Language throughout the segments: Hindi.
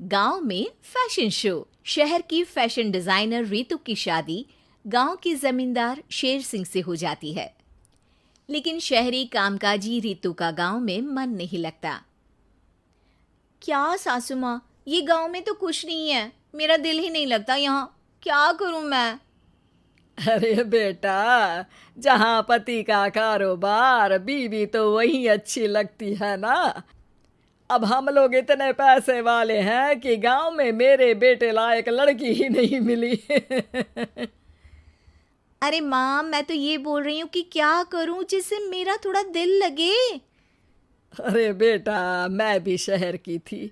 गांव में फैशन शो। शहर की फैशन डिजाइनर रितु की शादी गांव के जमींदार शेर सिंह से हो जाती है। लेकिन शहरी कामकाजी रितु का गांव में मन नहीं लगता। क्या सासू माँ, ये गांव में तो कुछ नहीं है, मेरा दिल ही नहीं लगता यहाँ, क्या करूँ मैं। अरे बेटा, जहाँ पति का कारोबार बीवी तो वही अच्छी लगती है ना। अब हम लोग इतने पैसे वाले हैं कि गांव में मेरे बेटे लायक लड़की ही नहीं मिली। अरे माँ, मैं तो ये बोल रही हूँ कि क्या करूँ जिससे मेरा थोड़ा दिल लगे। अरे बेटा, मैं भी शहर की थी।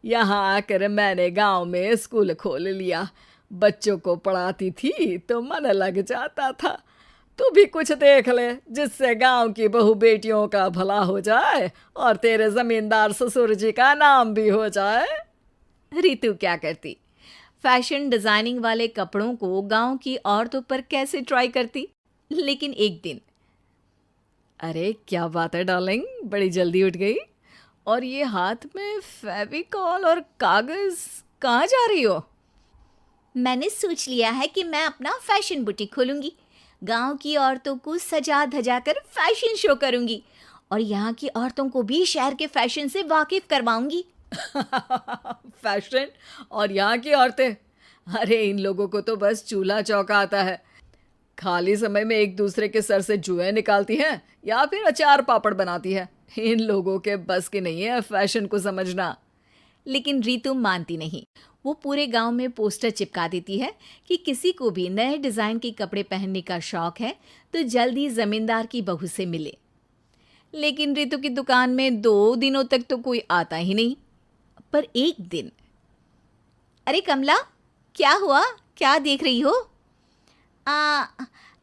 यहाँ आकर मैंने गांव में स्कूल खोल लिया। बच्चों को पढ़ाती थी तो मन लग जाता था। तू भी कुछ देख ले जिससे गांव की बहू बेटियों का भला हो जाए और तेरे जमींदार ससुर जी का नाम भी हो जाए। रितु क्या करती, फैशन डिजाइनिंग वाले कपड़ों को गांव की औरतों पर कैसे ट्राई करती। लेकिन एक दिन, अरे क्या बात है डार्लिंग, बड़ी जल्दी उठ गई। और ये हाथ में फेविकॉल और कागज, कहाँ जा रही हो? मैंने सोच लिया है कि मैं अपना फैशन बुटीक खोलूंगी। गांव की औरतों को सजा धजा कर फैशन शो करूंगी और यहाँ की औरतों को भी शहर के फैशन से वाकिफ करवाऊंगी। फैशन और यहाँ की औरतें, अरे इन लोगों को तो बस चूल्हा चौका आता है। खाली समय में एक दूसरे के सर से जुएं निकालती हैं या फिर अचार पापड़ बनाती है। इन लोगों के बस की नहीं है फैशन को समझना। लेकिन रितु मानती नहीं। वो पूरे गांव में पोस्टर चिपका देती है कि किसी को भी नए डिजाइन के कपड़े पहनने का शौक है तो जल्दी जमींदार की बहू से मिले। लेकिन रितु की दुकान में 2 दिनों तक तो कोई आता ही नहीं। पर एक दिन, अरे कमला, क्या हुआ, क्या देख रही हो?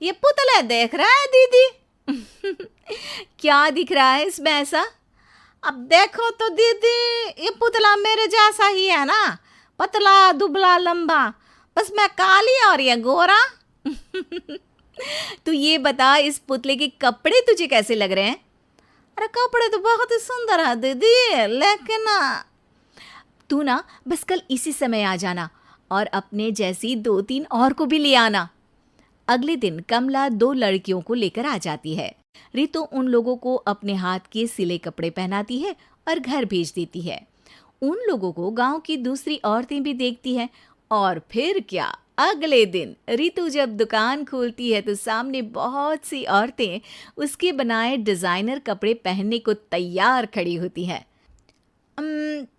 ये पुतला देख रहा है दीदी। क्या दिख रहा है इसमें ऐसा? अब देखो तो दीदी, ये पुतला मेरे जैसा ही है ना, पतला दुबला लंबा, बस मैं काली और ये गोरा। तू ये बता, इस पुतले के कपड़े तुझे कैसे लग रहे हैं? अरे कपड़े तो बहुत ही सुंदर है दीदी, लेकिन तू ना बस कल इसी समय आ जाना और अपने जैसी 2-3 और को भी ले आना। अगले दिन कमला 2 लड़कियों को लेकर आ जाती है। रितु उन लोगों को अपने हाथ के सिले कपड़े पहनाती है और घर भेज देती है। उन लोगों को गांव की दूसरी औरतें भी देखती हैं। और फिर क्या, अगले दिन रितु जब दुकान खोलती है तो सामने बहुत सी औरतें उसके बनाए डिजाइनर कपड़े पहनने को तैयार खड़ी होती हैं।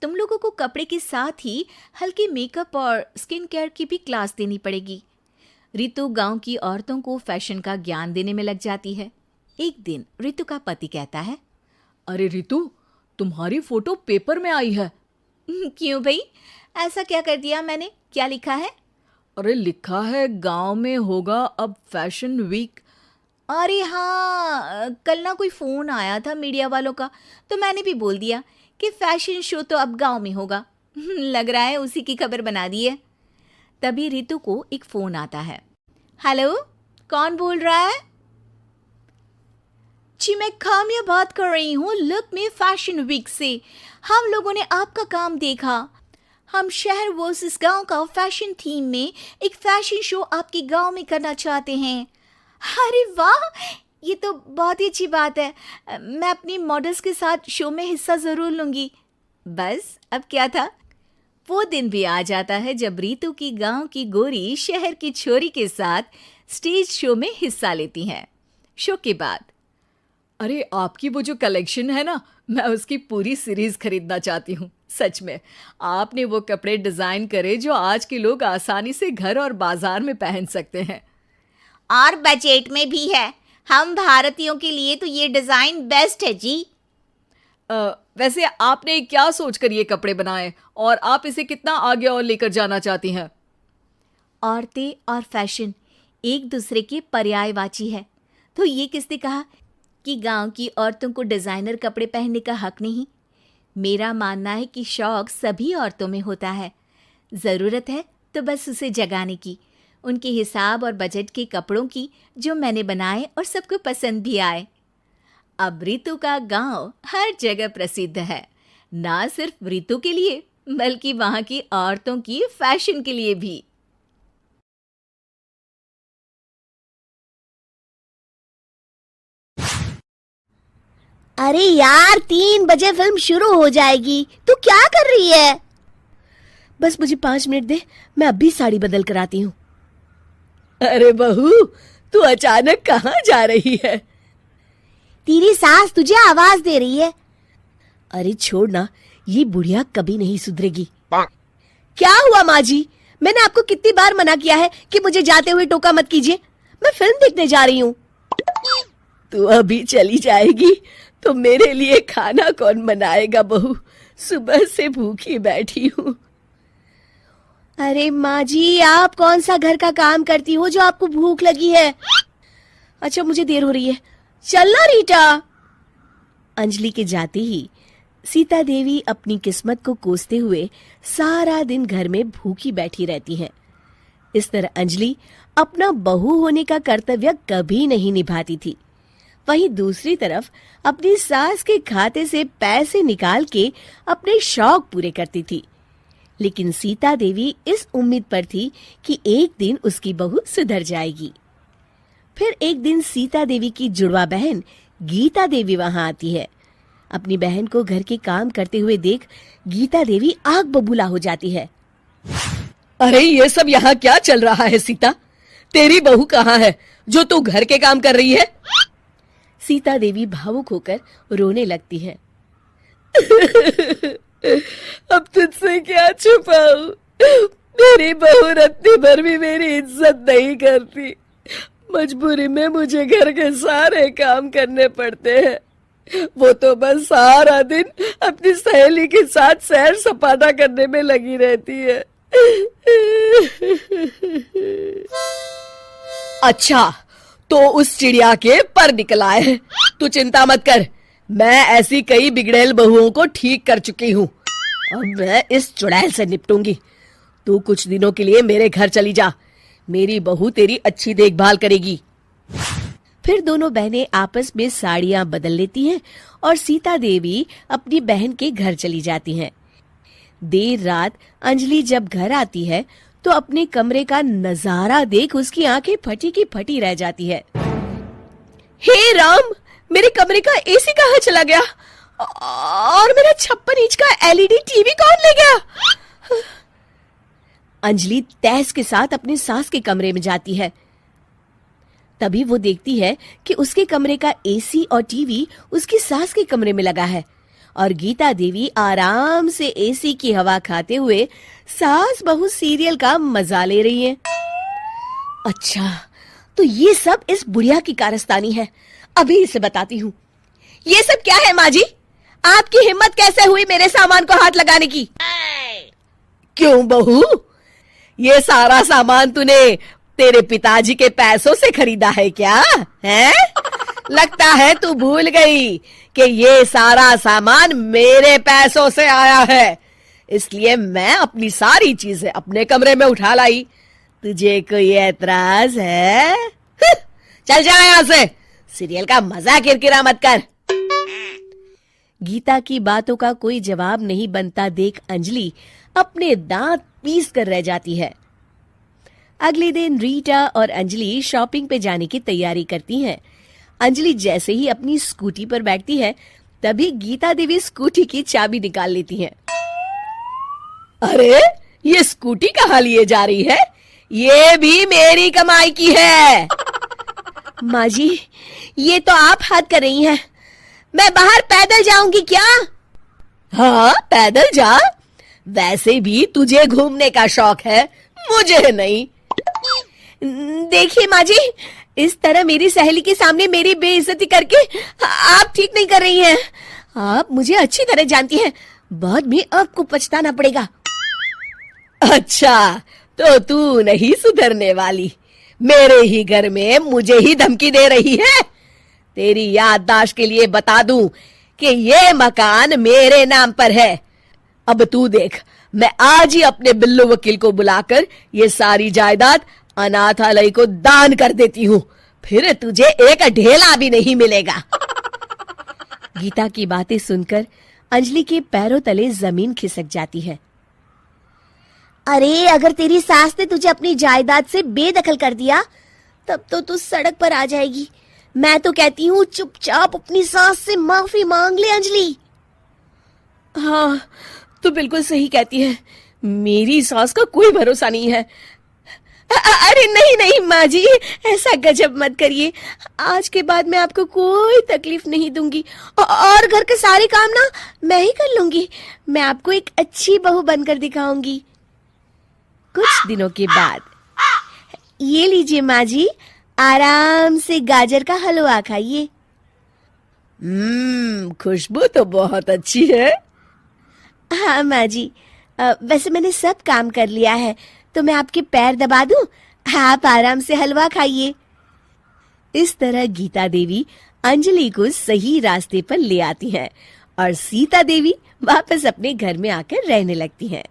तुम लोगों को कपड़े के साथ ही हल्के मेकअप और स्किन केयर की भी क्लास देनी पड़ेगी। रितु गांव की औरतों को फैशन का ज्ञान देने में लग जाती है। एक दिन रितु का पति कहता है, अरे रितु, तुम्हारी फोटो पेपर में आई है। क्यों भाई, ऐसा क्या कर दिया मैंने, क्या लिखा है? अरे लिखा है गांव में होगा अब फैशन वीक। अरे हाँ, कल ना कोई फ़ोन आया था मीडिया वालों का, तो मैंने भी बोल दिया कि फैशन शो तो अब गांव में होगा। लग रहा है उसी की खबर बना दी है। तभी रितु को एक फ़ोन आता है। हेलो, कौन बोल रहा है? जी मैं काम्या बात कर रही हूँ, लुक में फैशन वीक से। हम लोगों ने आपका काम देखा। हम शहर वर्सेस गांव का फैशन थीम में एक फैशन शो आपके गांव में करना चाहते हैं। अरे वाह, ये तो बहुत ही अच्छी बात है। मैं अपनी मॉडल्स के साथ शो में हिस्सा ज़रूर लूँगी। बस अब क्या था, वो दिन भी आ जाता है जब रितु की गांव की गोरी शहर की छोरी के साथ स्टेज शो में हिस्सा लेती हैं। शो के बाद, अरे आपकी वो जो कलेक्शन है ना, मैं उसकी पूरी सीरीज खरीदना चाहती हूँ। सच में आपने वो कपड़े डिजाइन करे जो आज के लोग आसानी से घर और बाजार में पहन सकते हैं। और बजट में भी है। हम भारतीयों के लिए तो ये डिज़ाइन बेस्ट है जी। वैसे आपने क्या सोचकर ये कपड़े बनाए और आप इसे कितना आगे और लेकर जाना चाहती हैं? औरतें और फैशन एक दूसरे के पर्यायवाची है, तो ये किसने कहा कि गांव की औरतों को डिज़ाइनर कपड़े पहनने का हक नहीं? मेरा मानना है कि शौक सभी औरतों में होता है। ज़रूरत है तो बस उसे जगाने की, उनके हिसाब और बजट के कपड़ों की, जो मैंने बनाए और सबको पसंद भी आए। अब रितु का गांव हर जगह प्रसिद्ध है, ना सिर्फ रितु के लिए बल्कि वहाँ की औरतों की फैशन के लिए भी। अरे यार 3 बजे फिल्म शुरू हो जाएगी, तू क्या कर रही है? बस मुझे 5 मिनट दे, मैं अभी साड़ी बदल कर आती हूँ। अरे बहू, तू अचानक कहाँ जा रही है? तेरी सास तुझे आवाज दे रही है। अरे छोड़ ना, ये बुढ़िया कभी नहीं सुधरेगी। क्या हुआ माँ जी? मैंने आपको कितनी बार मना किया है कि मुझे जाते हुए टोका मत कीजिए। मैं फिल्म देखने जा रही हूँ। तू अभी चली जाएगी तो मेरे लिए खाना कौन बनाएगा बहू? सुबह से भूखी बैठी हूँ। अरे माँ जी, आप कौन सा घर का काम करती हो जो आपको भूख लगी है? अच्छा, मुझे देर हो रही है, चलना रीटा। अंजलि के जाते ही सीता देवी अपनी किस्मत को कोसते हुए सारा दिन घर में भूखी बैठी रहती है। इस तरह अंजलि अपना बहू होने का कर्तव्य कभी नहीं निभाती थी। वहीं दूसरी तरफ अपनी सास के खाते से पैसे निकाल के अपने शौक पूरे करती थी। लेकिन सीता देवी इस उम्मीद पर थी कि एक दिन उसकी बहू सुधर जाएगी। फिर एक दिन सीता देवी की जुड़वा बहन गीता देवी वहां आती है। अपनी बहन को घर के काम करते हुए देख गीता देवी आग बबूला हो जाती है। अरे ये सब यहाँ क्या चल रहा है सीता? तेरी बहू कहाँ है जो तू घर के काम कर रही है? सीता देवी भावुक होकर रोने लगती है। अब तुझसे क्या छुपाऊं? मेरी बहू रत्ती भर भी मेरी इज्जत नहीं करती। मजबूरी में मुझे घर के सारे काम करने पड़ते हैं। वो तो बस सारा दिन अपनी सहेली के साथ सैर सपाटा करने में लगी रहती है। अच्छा, तो उस चिड़िया के पर निकल आए। तू चिंता मत कर, मैं ऐसी कई बिगड़ैल बहुओं को ठीक कर चुकी हूँ। अब मैं इस चुड़ैल से निपटूंगी। तू कुछ दिनों के लिए मेरे घर चली जा, मेरी बहू तेरी अच्छी देखभाल करेगी। फिर दोनों बहनें आपस में साड़ियां बदल लेती हैं और सीता देवी अपनी बहन के घर चली जाती हैं। देर रात अंजलि जब घर आती है तो अपने कमरे का नजारा देख उसकी आंखें फटी की फटी रह जाती है। हे राम, मेरे कमरे का एसी कहाँ चला गया? और मेरा 56 इंच का एलईडी टीवी कौन ले गया? अंजलि तहस के साथ अपने सास के कमरे में जाती है। तभी वो देखती है कि उसके कमरे का एसी और टीवी उसकी सास के कमरे में लगा है और गीता देवी आराम से एसी की हवा खाते हुए सास बहू सीरियल का मजा ले रही है। अच्छा, तो ये सब इस बुढ़िया की कारस्तानी है। अभी इसे बताती हूँ। ये सब क्या है माँ जी? आपकी हिम्मत कैसे हुई मेरे सामान को हाथ लगाने की? क्यों बहू, ये सारा सामान तूने तेरे पिताजी के पैसों से खरीदा है क्या? हैं? लगता है तू भूल गई कि ये सारा सामान मेरे पैसों से आया है, इसलिए मैं अपनी सारी चीजें अपने कमरे में उठा लाई। तुझे कोई एतराज है? चल जा यहाँ से, सीरियल का मजा किरकिरा मत कर। गीता की बातों का कोई जवाब नहीं बनता देख अंजलि अपने दांत पीस कर रह जाती है। अगले दिन रीटा और अंजलि शॉपिंग पे जाने की तैयारी करती हैं। अंजलि जैसे ही अपनी स्कूटी पर बैठती है तभी गीता देवी स्कूटी की चाबी निकाल लेती हैं। अरे, ये स्कूटी कहाँ लिए जा रही है? ये भी मेरी कमाई की है। माँ जी, ये तो आप हद कर रही हैं। मैं बाहर पैदल जाऊंगी क्या? हाँ, पैदल जा। वैसे भी तुझे घूमने का शौक है, मुझे नहीं। देखिए माँ जी, इस तरह मेरी सहेली के सामने मेरी बेइज्जती करके आप ठीक नहीं कर रही हैं। आप मुझे अच्छी तरह जानती हैं, बाद में आपको पछताना पड़ेगा। अच्छा, तो तू नहीं सुधरने वाली, मेरे ही घर में मुझे ही धमकी दे रही है। तेरी याददाश्त के लिए बता दूं कि ये मकान मेरे नाम पर है। अब तू देख, मैं आज ही अपने बिल्लू वकील को बुलाकर ये सारी जायदाद अनाथालय को दान कर देती हूँ, फिर तुझे एक ढेला भी नहीं मिलेगा। गीता की बातें सुनकर अंजलि के पैरों तले जमीन खिसक जाती है। अरे अगर तेरी सास ने तुझे अपनी जायदाद से बेदखल कर दिया तब तो तू सड़क पर आ जाएगी। मैं तो कहती हूँ चुपचाप अपनी सास से माफी मांग ले अंजलि। हाँ, तू बिल्कुल सही कहती है, मेरी सास का कोई भरोसा नहीं है। अरे नहीं नहीं माँ जी, ऐसा गजब मत करिए। आज के बाद मैं आपको कोई तकलीफ नहीं दूंगी और घर के सारे काम ना मैं ही कर लूंगी। मैं आपको एक अच्छी बहू बनकर दिखाऊंगी। कुछ दिनों के बाद, ये लीजिए माँ जी, आराम से गाजर का हलवा खाइए। खुशबू तो बहुत अच्छी है। हाँ माँ जी, वैसे मैंने सब काम कर लिया है, तो मैं आपके पैर दबा दूं? आप आराम से हलवा खाइए। इस तरह गीता देवी अंजलि को सही रास्ते पर ले आती हैं और सीता देवी वापस अपने घर में आकर रहने लगती हैं।